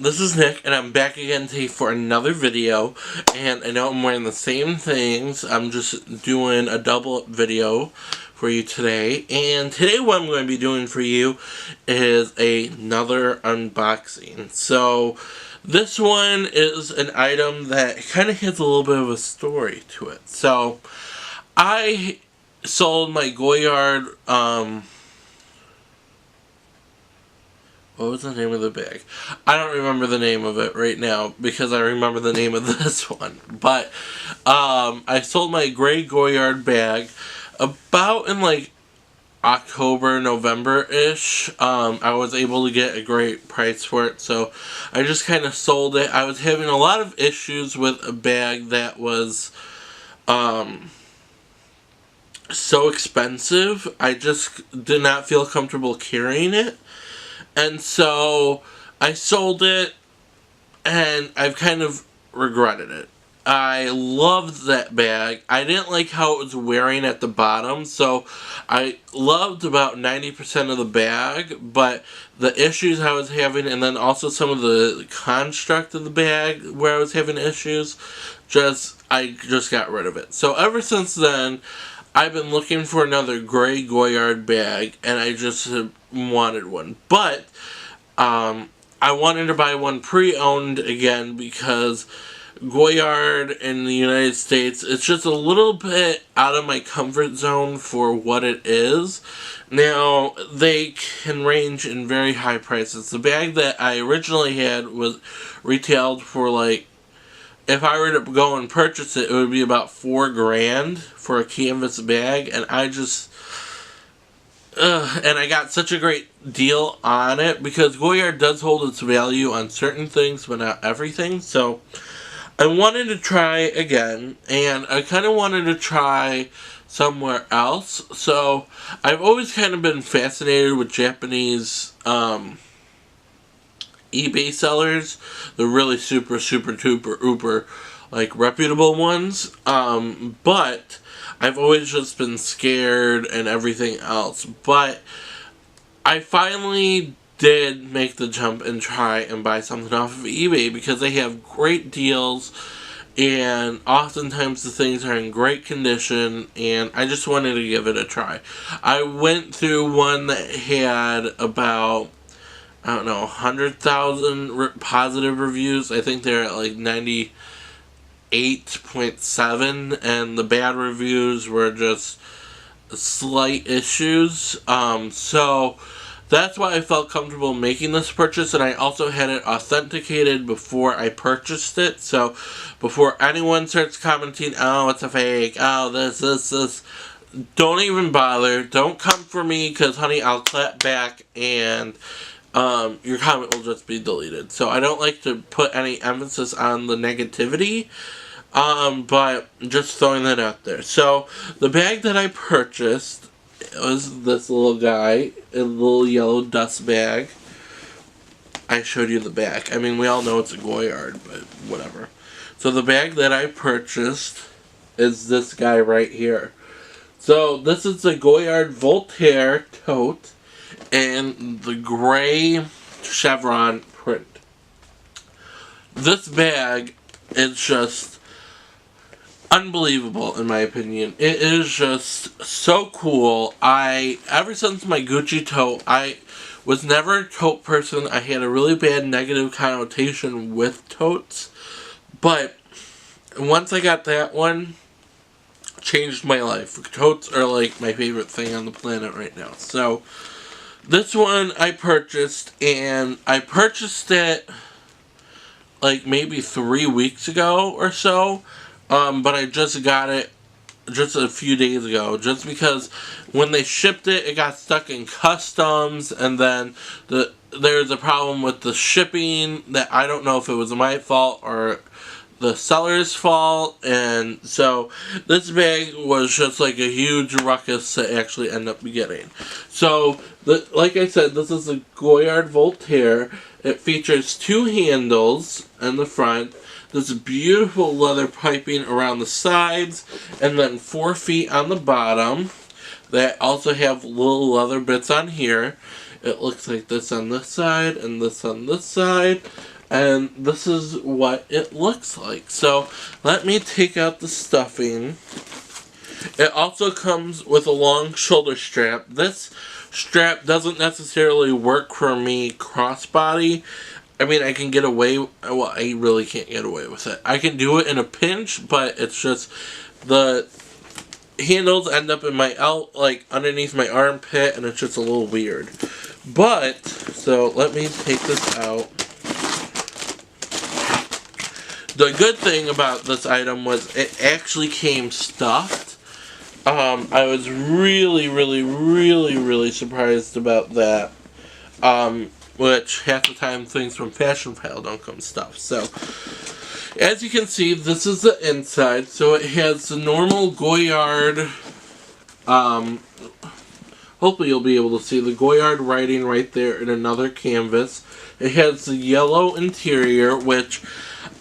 this is Nick, and I'm back again today for another video, and I know I'm wearing the same things. I'm just doing a double video for you today, and today what I'm going to be doing for you is another unboxing. So, this one is an item that kind of has a little bit of a story to it. So, I sold my Goyard, what was the name of the bag? I don't remember the name of it right now because I remember the name of this one. But I sold my gray Goyard bag about in like October, November-ish. I was able to get a great price for it, so I just kind of sold it. I was having a lot of issues with a bag that was so expensive. I just did not feel comfortable carrying it. And so, I sold it, and I've kind of regretted it. I loved that bag. I didn't like how it was wearing at the bottom, so I loved about 90% of the bag, but the issues I was having, and then also some of the construct of the bag where I was having issues, I just got rid of it. So ever since then, I've been looking for another gray Goyard bag, and I just wanted one. But I wanted to buy one pre-owned again because Goyard in the United States, it's just a little bit out of my comfort zone for what it is. Now, they can range in very high prices. The bag that I originally had was retailed for like, if I were to go and purchase it, it would be about $4,000 for a canvas bag, and I just, and I got such a great deal on it, because Goyard does hold its value on certain things, but not everything, so I wanted to try again, and I kind of wanted to try somewhere else, so I've always kind of been fascinated with Japanese, eBay sellers, the really super duper uber like reputable ones, but I've always just been scared and everything else. But I finally did make the jump and try and buy something off of eBay because they have great deals, and oftentimes the things are in great condition, and I just wanted to give it a try. I went through one that had about, I don't know, 100,000 positive reviews. I think they're at like 98.7, and the bad reviews were just slight issues. So that's why I felt comfortable making this purchase, and I also had it authenticated before I purchased it. So before anyone starts commenting, oh, it's a fake, oh, this, don't even bother. Don't come for me, because, honey, I'll clap back, and your comment will just be deleted. So I don't like to put any emphasis on the negativity, but just throwing that out there. So the bag that I purchased was this little guy, a little yellow dust bag. I showed you the back. I mean, we all know it's a Goyard, but whatever. So the bag that I purchased is this guy right here. So this is the Goyard Voltaire tote, and the gray chevron print. This bag is just unbelievable in my opinion. It is just so cool. Ever since my Gucci tote, I was never a tote person. I had a really bad negative connotation with totes, but once I got that one, changed my life. Totes are like my favorite thing on the planet right now. So this one I purchased, and I purchased it like maybe 3 weeks ago or so, but I just got it just a few days ago, just because when they shipped it, it got stuck in customs, and then there's a problem with the shipping that I don't know if it was my fault or the seller's fault, and so this bag was just like a huge ruckus to actually end up getting. So, like I said, this is a Goyard Voltaire. It features 2 handles in the front, this beautiful leather piping around the sides, and then 4 feet on the bottom that also have little leather bits on here. It looks like this on this side and this on this side. And this is what it looks like. So let me take out the stuffing. It also comes with a long shoulder strap. This strap doesn't necessarily work for me crossbody. I mean, I can get away, well, I really can't get away with it. I can do it in a pinch, but it's just the handles end up in my like underneath my armpit, and it's just a little weird. But, so let me take this out. The good thing about this item was it actually came stuffed. I was really surprised about that. Which half the time things from Fashion Pile don't come stuffed. So, as you can see, this is the inside. So it has the normal Goyard, hopefully you'll be able to see the Goyard writing right there in another canvas. It has the yellow interior, which,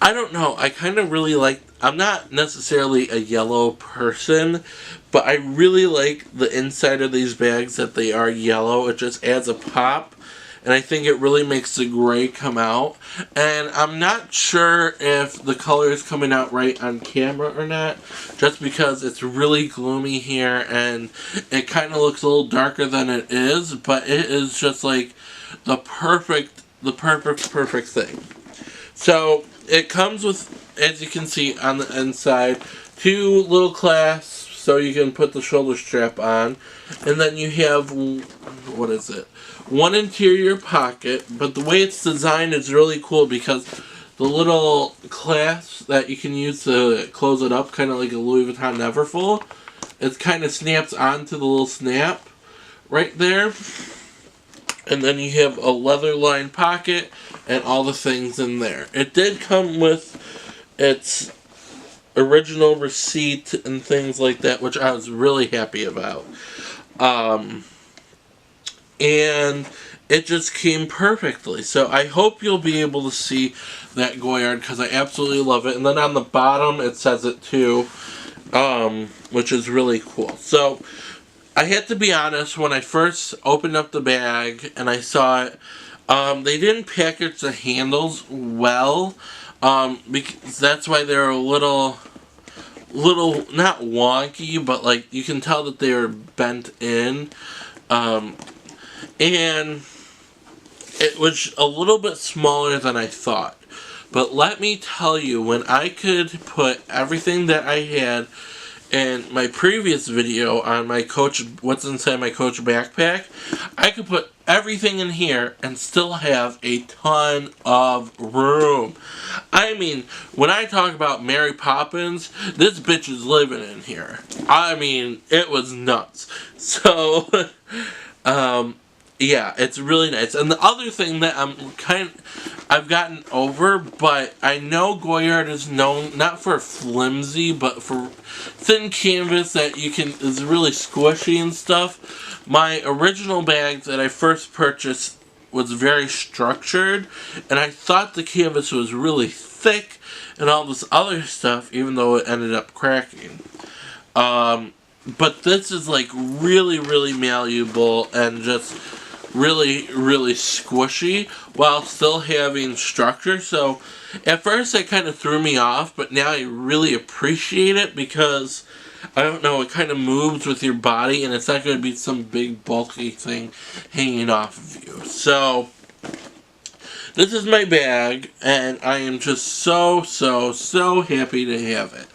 I don't know, I kind of really like. I'm not necessarily a yellow person, but I really like the inside of these bags that they are yellow. It just adds a pop, and I think it really makes the gray come out. And I'm not sure if the color is coming out right on camera or not, just because it's really gloomy here, and it kind of looks a little darker than it is, but it is just like the perfect thing. So it comes with, as you can see on the inside, 2 little clasps so you can put the shoulder strap on, and then you have, what is it, 1 interior pocket. But the way it's designed is really cool because the little clasps that you can use to close it up, kind of like a Louis Vuitton Neverfull, it kind of snaps onto the little snap right there. And then you have a leather-lined pocket and all the things in there. It did come with its original receipt and things like that, which I was really happy about. And it just came perfectly. So I hope you'll be able to see that Goyard, because I absolutely love it. And then on the bottom it says it too, which is really cool. So I had to be honest, when I first opened up the bag and I saw it, they didn't package the handles well, because that's why they're a little, not wonky, but like, you can tell that they were bent in, and it was a little bit smaller than I thought. But let me tell you, when I could put everything that I had in my previous video on my Coach, what's inside my Coach backpack, I could put everything in here and still have a ton of room. I mean, when I talk about Mary Poppins, this bitch is living in here. I mean, it was nuts. So, yeah, it's really nice. And the other thing that I've gotten over, but I know Goyard is known not for flimsy, but for thin canvas that is really squishy and stuff. My original bag that I first purchased was very structured, and I thought the canvas was really thick and all this other stuff, even though it ended up cracking. But this is like really malleable and just really squishy while still having structure. So at first it kind of threw me off, but now I really appreciate it because, I don't know, it kind of moves with your body and it's not going to be some big bulky thing hanging off of you. So this is my bag, and I am just so happy to have it.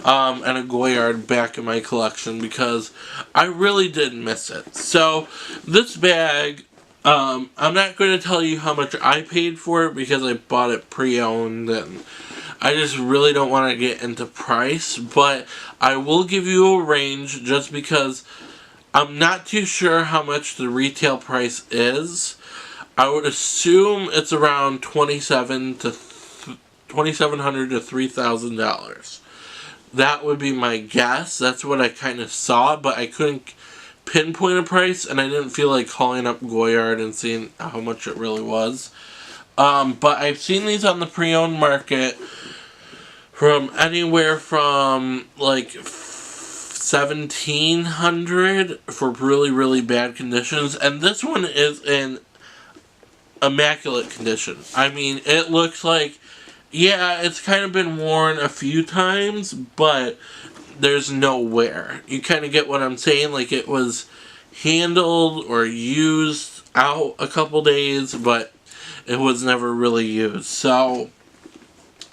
And a Goyard back in my collection because I really did miss it. So this bag, I'm not going to tell you how much I paid for it because I bought it pre-owned and I just really don't want to get into price, but I will give you a range just because I'm not too sure how much the retail price is. I would assume it's around $2,700 to $3,000. That would be my guess. That's what I kind of saw, but I couldn't pinpoint a price, and I didn't feel like calling up Goyard and seeing how much it really was. But I've seen these on the pre-owned market from anywhere from like $1,700 for really bad conditions, and this one is in immaculate condition. I mean, it looks like, yeah, it's kind of been worn a few times, but there's no wear. You kind of get what I'm saying? Like, it was handled or used out a couple days, but it was never really used. So,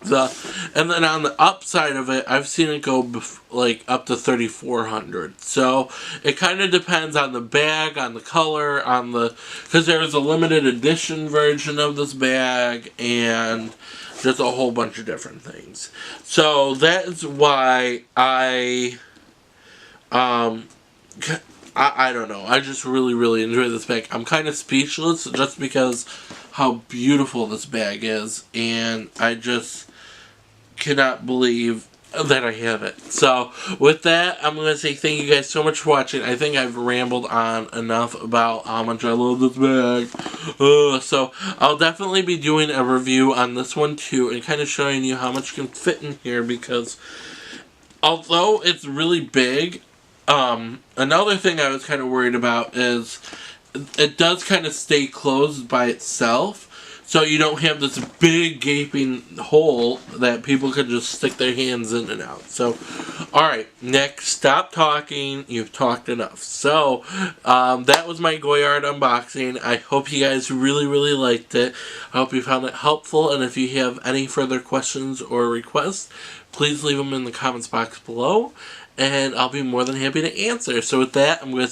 and then on the upside of it, I've seen it go like up to 3,400. So it kind of depends on the bag, on the color, on the, because there's a limited edition version of this bag, and just a whole bunch of different things. So that is why I don't know. I just really, really enjoy this bag. I'm kind of speechless just because how beautiful this bag is, and I just cannot believe that I have it. So, with that, I'm going to say thank you guys so much for watching. I think I've rambled on enough about how much I love this bag. So, I'll definitely be doing a review on this one too, and kind of showing you how much can fit in here, because although it's really big, another thing I was kind of worried about is it does kind of stay closed by itself. So you don't have this big gaping hole that people could just stick their hands in and out. So, alright, next, stop talking. You've talked enough. So, that was my Goyard unboxing. I hope you guys really, really liked it. I hope you found it helpful. And if you have any further questions or requests, please leave them in the comments box below. And I'll be more than happy to answer. So with that, I'm going to say